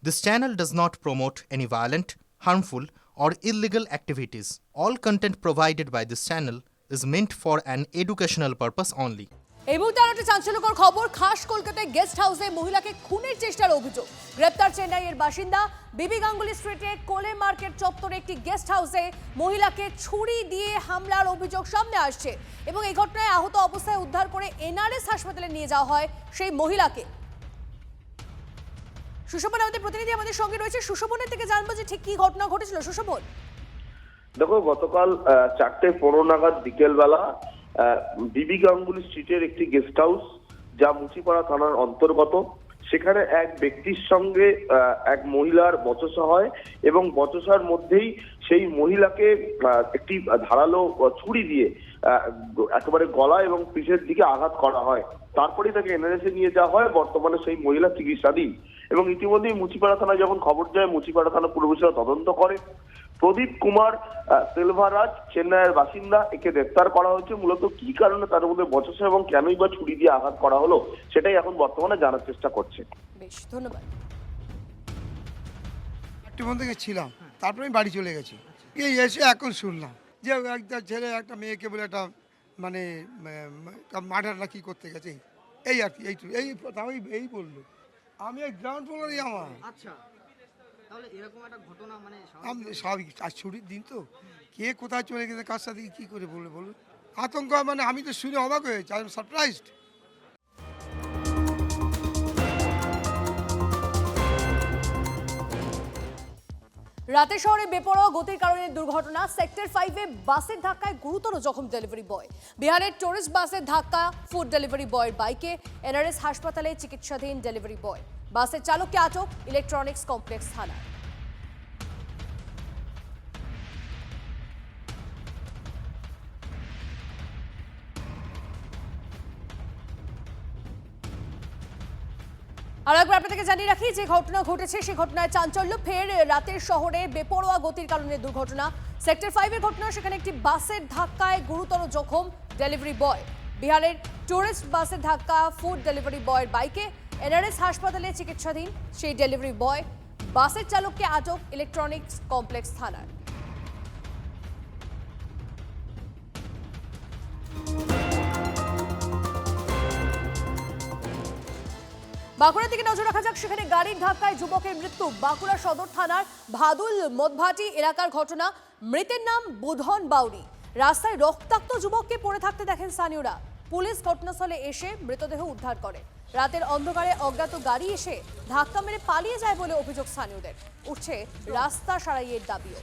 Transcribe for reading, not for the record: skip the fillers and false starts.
This channel does not promote any violent, harmful, or illegal activities. All content provided by this channel is meant for an educational purpose only. এই মুহূর্তে আর একটা চাঞ্চল্যকর খবর। খাস কলকাতায় guest হাউসে মহিলাকে খুনের চেষ্টার অভিযোগ। গ্রেপ্তার চেন্নাইয়ের বাসিন্দা। বিবি গাঙ্গুলি স্ট্রিটে কোলে মার্কেট চত্বরে একটি গেস্ট হাউসে মহিলাকে ছুরি দিয়ে হামলার অভিযোগ সামনে আসছে এবং এই ঘটনায় আহত অবস্থায় উদ্ধার করে এনআরএস হাসপাতালে নিয়ে যাওয়া হয় সেই মহিলাকে। সুশোভন আমাদের প্রতিনিধি আমাদের সঙ্গে রয়েছে। সুশোভনের থেকে জানবো যে ঠিক কি ঘটনা ঘটেছিল। সুশোভন, দেখো, গতকাল 4:15 নাগাদ বিকেলবেলা বিবি গাঙ্গুলি স্ট্রিটের একটি গেস্ট হাউস, যা মুচিপাড়া থানার অন্তর্গত, সেখানে এক ব্যক্তির সঙ্গে এক মহিলার বচসা হয় এবং বচসার মধ্যেই সেই মহিলাকে একটি ধারালো ছুরি দিয়ে একেবারে গলা এবং পিঠের দিকে আঘাত করা হয়। তারপরেই তাকে এনআরএস নিয়ে যাওয়া হয়। বর্তমানে সেই মহিলা চিকিৎসাধীন এবং ইতিমধ্যেই মুচিপাড়া থানায় যখন খবর যায়, মুচিপাড়া থানা পুলিশ তদন্ত করে। প্রদীপ কুমার সেলভারাজ, চেন্নাইয়ের বাসিন্দা, একে গ্রেফতার করা হয়েছে। মূলত কি কারণে তার মধ্যে বচসা এবং কেনই বা ছুরি দিয়ে আঘাত করা হলো, সেটাই এখন বর্তমানে জানার চেষ্টা করছে। বেশ, ধন্যবাদ। একটু থেকে ছিলাম, তারপরে আমি বাড়ি চলে গেছি। এই এসে এখন শুনলাম যে একটা ছেলে একটা মেয়েকে বলে একটা মানে মার্ডার না কি করতে গেছে, এই আর কি। এই বললো। আমি গ্রাউন্ড ফ্লোরে আমার। আচ্ছা, তাহলে এরকম একটা ঘটনা মানে স্বাভাবিক। আজ ছুটির দিন তো, কে কোথায় চলে গেছে, কার সাথে কি করে বলবে বলুন। আতঙ্ক, মানে আমি তো শুনে অবাক হয়েছি, আই এম সারপ্রাইজড। রাতে শহরে বেপরোয়া গতির কারণে দুর্ঘটনা। সেক্টর 5-এ বাসের ধাক্কায় গুরুতর জখম ডেলিভারি বয়। বিহারের টুরিস্ট বাসের ধাক্কা ফুড ডেলিভারি বয়ের বাইকে। এনআরএস হাসপাতালে চিকিৎসাধীন ডেলিভারি বয়। বাসের চালককে আটক ইলেকট্রনিক্স কমপ্লেক্স থানায়। আর একবার আপনাদেরকে জানিয়ে রাখি যে ঘটনা ঘটেছে সে ঘটনায় চাঞ্চল্য। ফের রাতের শহরে বেপরোয়া গতির কারণে দুর্ঘটনা। সেক্টর 5-এর ঘটনা, সেখানে একটি বাসের ধাক্কায় গুরুতর জখম ডেলিভারি বয়। বিহারের টুরিস্ট বাসের ধাক্কা ফুড ডেলিভারি বয়ের বাইকে। এনআরএস হাসপাতালে চিকিৎসাধীন সেই ডেলিভারি বয়। বাসের চালককে আটক ইলেকট্রনিক্স কমপ্লেক্স থানায়। বাঁকুড়ার দিকে নজর রাখা যাক। সেখানে গাড়ির ধাক্কায় যুবকের মৃত্যু। বাঁকুড়া সদর থানার ভাদুল মদভাটি এলাকার ঘটনা। মৃতের নাম বুধন বাউরি। রাস্তায় রক্তাক্ত যুবককে পড়ে থাকতে দেখেন স্থানীয়রা। পুলিশ ঘটনাস্থলে এসে মৃতদেহ উদ্ধার করে। রাতের অন্ধকারে অজ্ঞাত গাড়ি এসে ধাক্কা মেরে পালিয়ে যায় বলে অভিযোগ স্থানীয়দের। উঠছে রাস্তা সারাইয়ের দাবিও।